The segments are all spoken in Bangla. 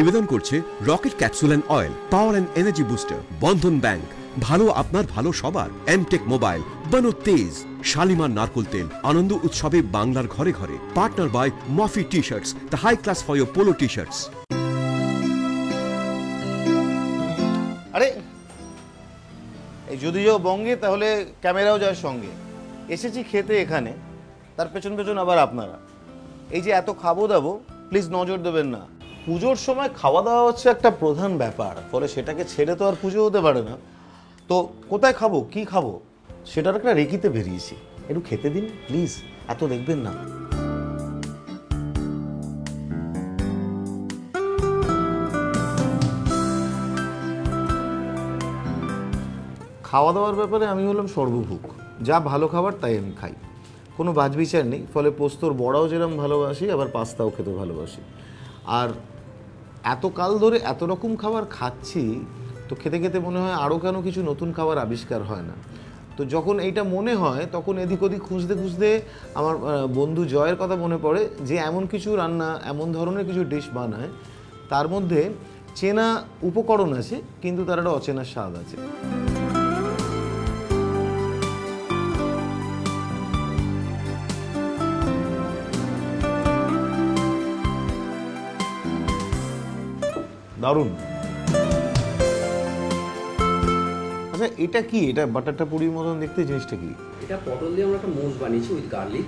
নিবেদন করছে rocket capsule and oil, power and energy booster, Bandhan bank, ভালো আপনার ভালো সবার, এমটেক মোবাইল, বনো তেজ, শালিমার নারকোল তেল, আনন্দ উৎসবে বাংলার ঘরে ঘরে, partner by Moffy T shirts, the high class for your polo T shirts. আরে এই যদি যাও বঙ্গে তাহলে ক্যামেরাও যায় সঙ্গে। এসেছি খেতে এখানে, তার পেছন পেছন আবার আপনারা। এই যে এত খাবো দাবো, প্লিজ নজর দেবেন না। পুজোর সময় খাওয়া দাওয়া হচ্ছে একটা প্রধান ব্যাপার, ফলে সেটাকে ছেড়ে তো আর পুজো হতে পারে না। তো কোথায় খাবো, কি খাবো, সেটার একটা রেকিতে বেরিয়েছি। একটু খেতে দিন প্লিজ, এত দেখবেন না। খাওয়া দাওয়ার ব্যাপারে আমি হলাম সর্বভুক, যা ভালো খাবার তাই আমি খাই, কোনো বাছবিচার নেই। ফলে পোস্তর বড়াও যেরকম ভালোবাসি, আবার পাস্তাও খেতে ভালোবাসি। আর এত কাল ধরে এত রকম খাবার খাচ্ছি, তো খেতে খেতে মনে হয় আরও কেন কিছু নতুন খাবার আবিষ্কার হয় না। তো যখন এইটা মনে হয়, তখন এদিক ওদিক খুঁজতে খুঁজতে আমার বন্ধু জয়ের কথা মনে পড়ে, যে এমন কিছু রান্না, এমন ধরনের কিছু ডিশ বানায়, তার মধ্যে চেনা উপকরণ আছে কিন্তু তার একটা অচেনা স্বাদ আছে। দারুণ। আচ্ছা এটা কি? এটা বাটারটা পুরির মতন দেখতে, জিনিসটা কি? এটা পটল দিয়ে আমরা একটা মোজ বানিয়েছি উইথ গার্লিক।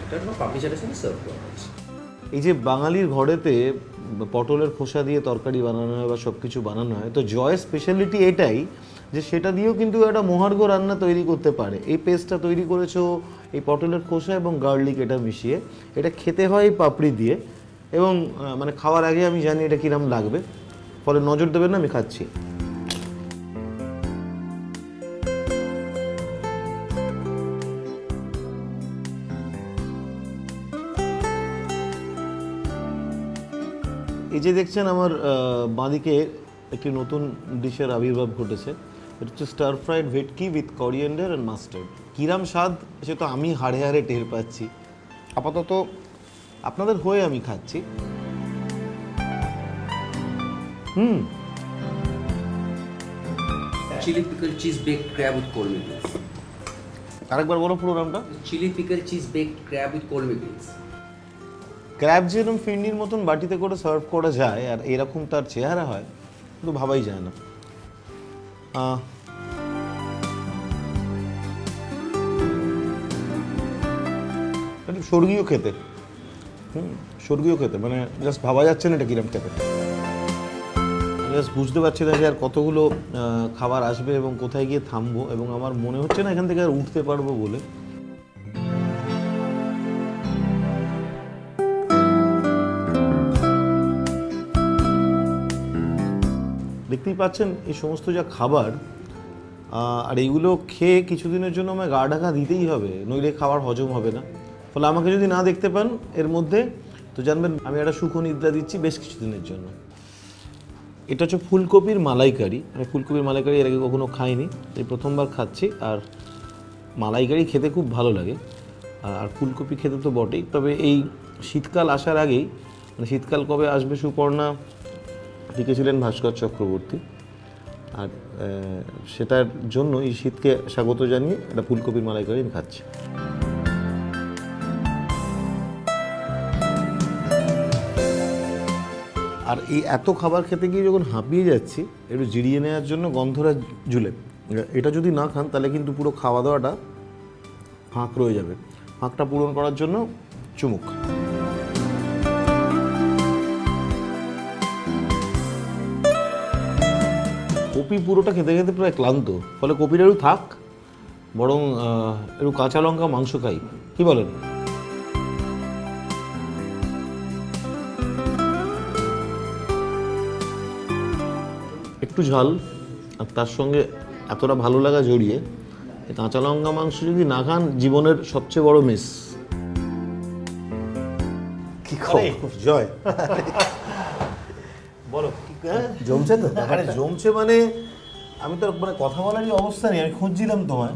এটা একটা পাপড়ি চাটের সাথে সার্ভ করা হচ্ছে। এই যে বাঙালির ঘরেতে পটলের খোসা দিয়ে তরকারি বানানো হয় বা সব কিছু বানানো হয়, তো জয়ের স্পেশালিটি এটাই যে সেটা দিয়েও কিন্তু একটা মহার্ঘ রান্না তৈরি করতে পারে। এই পেস্টটা তৈরি করেছো এই পটলের খোসা এবং গার্লিক এটা মিশিয়ে। এটা খেতে হয় এই পাপড়ি দিয়ে, এবং মানে খাওয়ার আগে আমি জানি এটা কিরম লাগবে, ফলে নজর দেবেন না, আমি খাচ্ছি। এই যে দেখছেন আমার বাঁদিকে একটি নতুন ডিশের আবির্ভাব ঘটেছে। এটা হচ্ছে স্টার ফ্রাইড ভেটকি উইথ করিয়েন্ডার অ্যান্ড মাস্টার্ড। কিরাম স্বাদ সে তো আমি হাড়ে হাড়ে টের পাচ্ছি। আপাতত আপনাদের হয়ে আমি খাচ্ছি। Chilli pickle cheese baked crab with cold মিগলিস। আরেকবার বলো পুরো নামটা। Chilli pickle cheese baked crab with cold মিগলিস। ক্র্যাব যেরকম ফিন্ডির মতন বাটিতে করে সার্ভ করা যায়, আর এরকম তার চেহারা হয়, কিন্তু ভাবাই যায় না। স্বর্গীয় খেতে, স্বর্গীয় খেতে, মানে জাস্ট ভাবা যাচ্ছে না এটা কিরম খেতে। জাস্ট বুঝতে পারছি না যে আর কতগুলো খাবার আসবে এবং কোথায় গিয়ে থামবো, এবং আমার মনে হচ্ছে না এখান থেকে আর উঠতে পারবো বলে। দেখতেই পাচ্ছেন এই সমস্ত যা খাবার, আর এইগুলো খেয়ে কিছুদিনের জন্য আমায় গা ঢাকা দিতেই হবে, নইলে খাবার হজম হবে না। ফলে আমাকে যদি না দেখতে পান এর মধ্যে, তো জানবেন আমি একটা সুখ নিদ্রা দিচ্ছি বেশ কিছুদিনের জন্য। এটা হচ্ছে ফুলকপির মালাইকারি। আমি ফুলকপির মালাইকারি এর আগে কখনো খাইনি, এই প্রথমবার খাচ্ছি। আর মালাইকারি খেতে খুব ভালো লাগে, আর ফুলকপি খেতে তো বটেই। তবে এই শীতকাল আসার আগেই, মানে শীতকাল কবে আসবে সুপর্ণা লিখেছিলেন ভাস্কর চক্রবর্তী, আর সেটার জন্য এই শীতকে স্বাগত জানিয়ে একটা ফুলকপির মালাইকারি আমি খাচ্ছি। আর এই এত খাবার খেতে গিয়ে যখন হাঁপিয়ে যাচ্ছি, একটু জিরিয়ে নেওয়ার জন্য গন্ধরাজ জুলেপ। এটা যদি না খান তাহলে কিন্তু পুরো খাওয়া দাওয়াটা ফাঁক রয়ে যাবে। ফাঁকটা পূরণ করার জন্য চুমুক। কপি পুরোটা খেতে খেতে প্রায় ক্লান্ত, ফলে কপিটা একটু থাক, বরং একটু কাঁচা লঙ্কা মাংস খাই, কি বলেন? একটু ঝাল, আর তার সঙ্গে এতটা ভালো লাগা জড়িয়ে, কাঁচা লঙ্কা মাংস যদি না খান জীবনের সবচেয়ে বড় মিস। কি খবর জয়? বলো জমছে তো? আরে জমছে মানে আমি তো মানে কথা বলারই অবস্থা নেই, আমি খুঁজছিলাম তোমায়।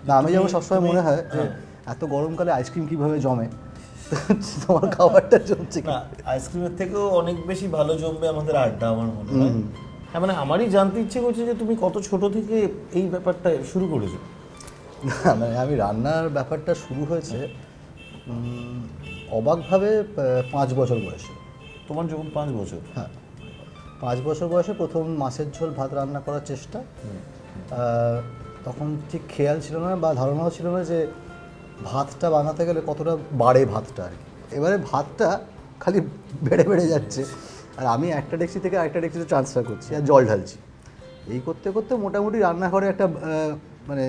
না, আমি যেমন সবসময় মনে হয় এত গরমকালে আইসক্রিম কিভাবে জমে, তোমার খাবারটা জমছে কি? না, আইসক্রিমের থেকেও অনেক বেশি ভালো জমবে আমাদের আড্ডা আমার মনে হয়। হ্যাঁ, মানে আমারই জানতে ইচ্ছে করছে যে তুমি কত ছোট থেকে এই ব্যাপারটা শুরু করেছো? না মানে আমি রান্নার ব্যাপারটা শুরু হয়েছে অবাকভাবে 5 বছর বয়সে। তোমার যখন 5 বছর? হ্যাঁ, 5 বছর বয়সে প্রথম মাছের ঝোল ভাত রান্না করার চেষ্টা। তখন ঠিক খেয়াল ছিল না বা ধারণাও ছিল না যে ভাতটা বানাতে গেলে কতটা বাড়ে ভাতটা আর কি। এবারে ভাতটা খালি বেড়ে বেড়ে যাচ্ছে, আর আমি একটা ডেকচি থেকে আরেকটা ডেকচিতে ট্রান্সফার করছি আর জল ঢালছি। এই করতে করতে মোটামুটি রান্নাঘরে একটা মানে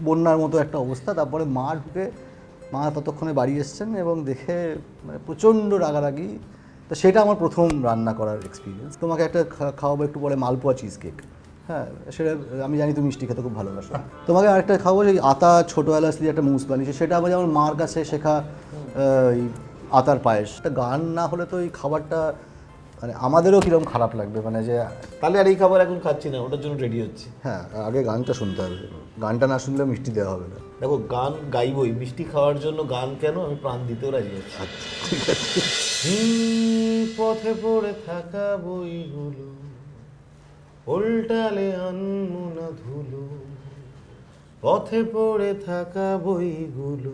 বন্যার মতো একটা অবস্থা। তারপরে মা ততক্ষণে বাড়ি এসছেন এবং দেখে মানে প্রচণ্ড রাগারাগি। তো সেটা আমার প্রথম রান্না করার এক্সপিরিয়েন্স। তোমাকে একটা খাওয়াবো একটু পরে, মালপোয়া চিজ কেক। হ্যাঁ, সেটা আমি জানি তুমি মিষ্টি খেতে খুব ভালোবাসো। তোমাকে আরেকটা খাবো, যে আতা ছোটো এলাচ দিয়ে একটা মুস বানিয়েছে, সেটা আমার যেমন মার কাছে শেখা আতার পায়েস। একটা গান না হলে তো এই খাবারটা মানে আমাদেরও কীরকম খারাপ লাগবে, মানে যে তাহলে আর এই খাবার এখন খাচ্ছি না, ওটার জন্য রেডি হচ্ছি। হ্যাঁ, আগে গানটা শুনতে হবে, গানটা না শুনলে মিষ্টি দেওয়া হবে না। দেখো, গান গাইবই, মিষ্টি খাওয়ার জন্য গান কেন, আমি প্রাণ দিতেও রাজি আছি। ঠিক আছে। পথে পড়ে থাকা বইগুলো উল্টালে আনমো না ধুলো, পথে পড়ে থাকা বইগুলো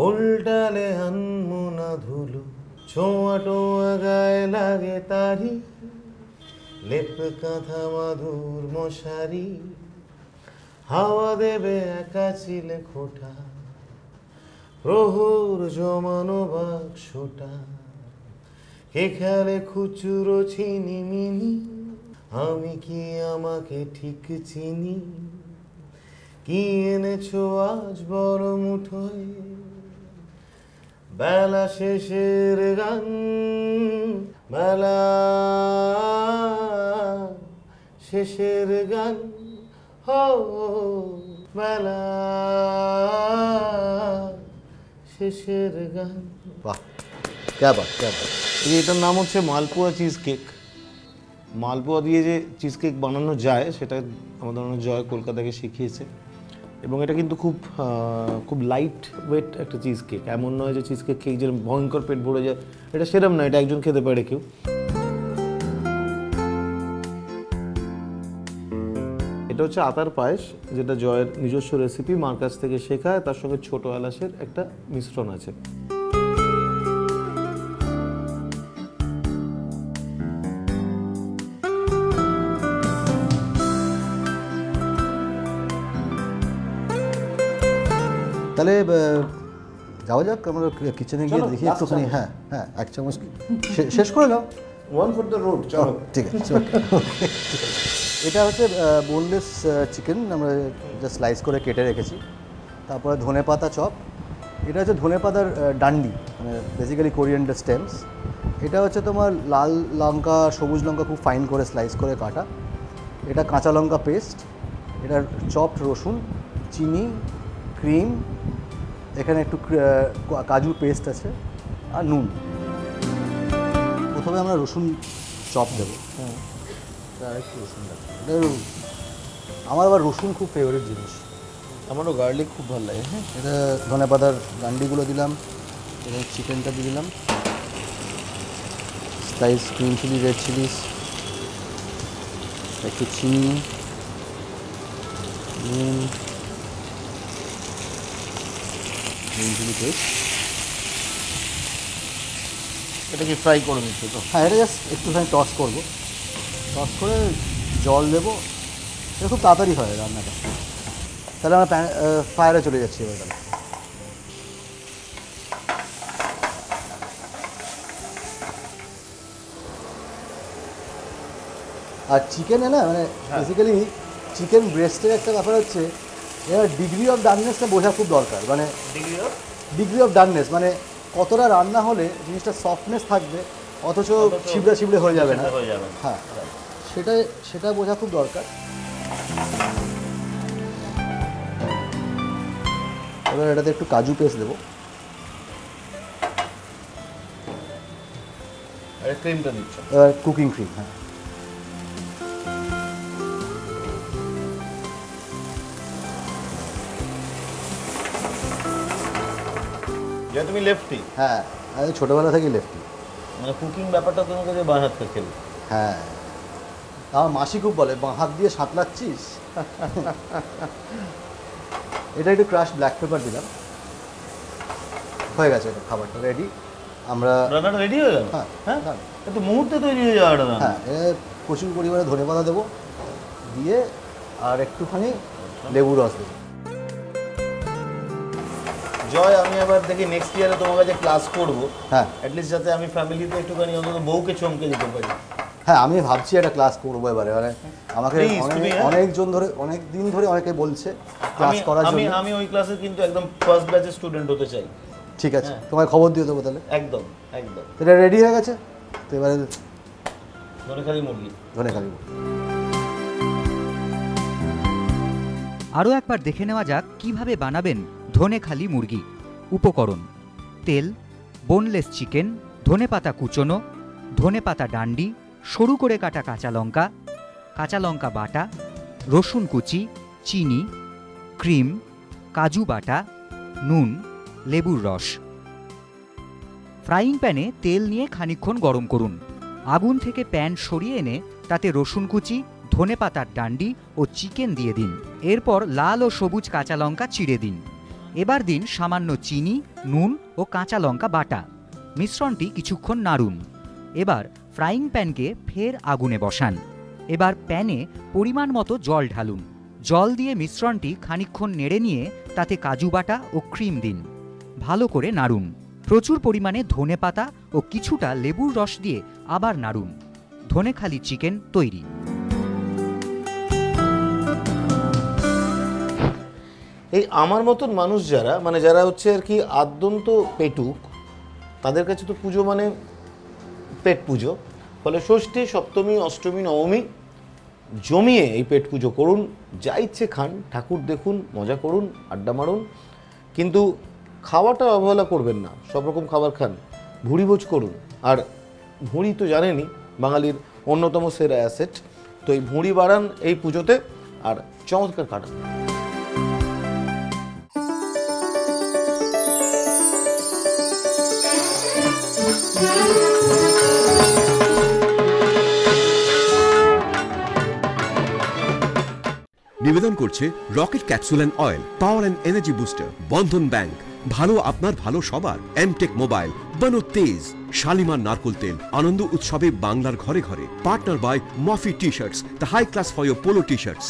উল্টালে আনমো না ধুলো, ছোঁয়া টোয়া গায়ে লাগে তারি, লেপ কাঁথা মাদুর মশারি, হাওয়া দেবে একা চিলে খোটা, প্রহর জমানো বাক্সটা, কে খেলে খুচরো ছিনিমিনি, আমি কি আমাকে ঠিক চিনি, কি এনেছো আজ বড় মুঠোয়, বেলা শেষের গান, বেলা শেষের গান, হো বেলা শেষের গান। বাহ, ক্যা বাত, ক্যা বাত। এটার নাম হচ্ছে মালপোয়া চিজ কেক। মালপোয়া দিয়ে যে চিজ কেক বানানো যায় সেটা আমাদের জয় কলকাতাকে শিখিয়েছে, এবং এটা কিন্তু খুব লাইট ওয়েট একটা চিজ কেক। এমন নয় যে চিজ কেক খেয়ে যে ভয়ঙ্কর পেট ভরে যায়, এটা সেরকম না, এটা একজন খেতে পারে কেউ। এটা হচ্ছে আতার পায়েস, যেটা জয়ের নিজস্ব রেসিপি, মার কাছ থেকে শেখা। তার সঙ্গে ছোট এলাচের একটা মিশ্রণ আছে। তাহলে যাওয়া যাক, আমরা কিচেনে গিয়ে দেখি একটুখানি। হ্যাঁ হ্যাঁ, 1 চামচ শেষ করে নাও। ওয়ান ফর দ্য রোড, চলো। ঠিক আছে। এটা হচ্ছে বোনলেস চিকেন, আমরা জাস্ট স্লাইস করে কেটে রেখেছি। তারপরে ধনেপাতা চপ। এটা হচ্ছে ধনেপাতার ডান্ডি, মানে বেসিক্যালি কোরিয়ান্ডার স্টেমস। এটা হচ্ছে তোমার লাল লঙ্কা, সবুজ লঙ্কা খুব ফাইন করে স্লাইস করে কাটা। এটা কাঁচা লঙ্কা পেস্ট। এটা চপড রসুন, চিনি, ক্রিম, এখানে একটু কাজু পেস্ট আছে, আর নুন। প্রথমে আমরা রসুন চপ দেবো। আর একটু রসুন দেবো। আমার আবার রসুন খুব ফেভারিট জিনিস। আমারও গার্লিক খুব ভালো লাগে। হ্যাঁ, এটা ধনেপাতার ডান্ডিগুলো দিলাম, এবং চিকেনটা দিয়ে দিলাম, slice green chilli, red chillies, একটু চিনি, নুন, গ্রিন চিলি পেস্ট। এটা কি ফ্রাই করে নিচ্ছি তো? হ্যাঁ, এটা জাস্ট একটুখানি টস করবো, টস করে জল দেবো। এটা খুব তাড়াতাড়ি হয় রান্নাটা। তাহলে আমরা ফায়ারে চলে যাচ্ছি এবার। তাহলে আর চিকেনে না, মানে বেসিক্যালি চিকেন ব্রেস্টের একটা ব্যাপার হচ্ছে, এবার ডিগ্রি অফ ডাননেসটা বোঝা খুব দরকার। মানে ডিগ্রি অফ ডাননেস মানে কতটা রান্না হলে জিনিসটা সফটনেস থাকবে, অথচ ছিবড়া ছিবড়ে হয়ে যাবে না। হ্যাঁ, সেটা বোঝা খুব দরকার। এবার এটাতে একটু কাজু পেস্ট দেবো, আর ক্রিমটা দিচ্ছ? এবার কুকিং ক্রিম। হ্যাঁ, এটা তুমি লেফটি, হ্যাঁ আমি ছোটোবেলা থেকেই লেফটি। মানে কুকিং ব্যাপারটা তোমার কাছে বাঁ হাতটা খেলে। হ্যাঁ, আমার মাসি খুব বলে বাঁ হাত দিয়ে সাঁতলাচ্ছিস। এটা একটু ক্রাশ ব্ল্যাক পেপার দিলাম, হয়ে গেছে এটা খাবারটা রেডি। আমরা রান্নাটা রেডি হয়ে গেল। হ্যাঁ হ্যাঁ, হ্যাঁ একটু মুহূর্তে তৈরি হয়ে যাওয়াটা না। হ্যাঁ, প্রচুর পরিমাণে ধনেপাতা দেবো, দিয়ে আর একটুখানি লেবু রস দেবো। জয়, আমি আবার দেখি নেক্সট ইয়ারে তোমার কাছে ক্লাস করবো, হ্যাঁ অ্যাটলিস্ট যাতে আমি ফ্যামিলিতে একটুখানি অন্তত বউকে চমকে দিতে পারি। হ্যাঁ, আমি ভাবছি একটা ক্লাস করবো এবারে, মানে আমাকে Please, তুমি, হ্যাঁ? অনেকজন ধরে অনেক দিন ধরে অনেকে বলছে ক্লাস করার আমি জন্য। আমি ওই ক্লাসে কিন্তু একদম ফার্স্ট ব্যাচের স্টুডেন্ট হতে চাই। ঠিক আছে, হ্যাঁ। তোমায় খবর দিয়ে দেবো তাহলে। একদম একদম। এটা রেডি হয়ে গেছে তো, এবারে ধনেখালি মুরগি। ধনে খালি। আরও একবার দেখে নেওয়া যাক কিভাবে বানাবেন ধনেখালি মুরগি। উপকরণ: তেল, বোনলেস চিকেন, ধনেপাতা কুচোনো, ধনেপাতা ডান্ডি, সরু করে কাটা কাঁচা লঙ্কা বাটা, রসুন কুচি, চিনি, ক্রিম, কাজু বাটা, নুন, লেবুর রস। ফ্রাইং প্যানে তেল নিয়ে খানিকক্ষণ গরম করুন। আগুন থেকে প্যান সরিয়ে এনে তাতে রসুন কুচি, ধনেপাতার ডান্ডি ও চিকেন দিয়ে দিন। এরপর লাল ও সবুজ কাঁচা লঙ্কা চিড়ে দিন। এবার দিন সামান্য চিনি, নুন ও কাঁচা লঙ্কা বাটা। মিশ্রণটি কিছুক্ষণ নাড়ুন। এবার ফ্রাইং প্যানকে ফের আগুনে বসান। এবার প্যানে পরিমাণ মতো জল ঢালুন। জল দিয়ে মিশ্রণটি খানিকক্ষণ নেড়ে নিয়ে তাতে কাজু বাটা ও ক্রিম দিন। ভালো করে নাড়ুন। প্রচুর পরিমাণে ধনেপাতা ও কিছুটা লেবুর রস দিয়ে আবার নাড়ুন। ধনেখালি চিকেন তৈরি। এই আমার মতন মানুষ যারা, মানে যারা হচ্ছে আর কি আদ্যন্ত পেটুক, তাদের কাছে তো পুজো মানে পেট পুজো। ফলে ষষ্ঠী, সপ্তমী, অষ্টমী, নবমী জমিয়ে এই পেট পুজো করুন। যা ইচ্ছে খান, ঠাকুর দেখুন, মজা করুন, আড্ডা মারুন, কিন্তু খাওয়াটা অবহেলা করবেন না। সব রকম খাবার খান, ভুঁড়িভোজ করুন। আর ভুঁড়ি তো জানেনই বাঙালির অন্যতম সেরা অ্যাসেট। তো এই ভুঁড়ি বাড়ান এই পুজোতে, আর চমৎকার কাটান। নিবেদন করছে rocket capsule and oil, power and energy booster, Bandhan bank, ভালো আপনার ভালো সবার, এমটেক মোবাইল, বানো তেজ, শালিমার নারকোল তেল, আনন্দ উৎসবে বাংলার ঘরে ঘরে, partner by Moffy T shirts, the high class for your polo T shorts.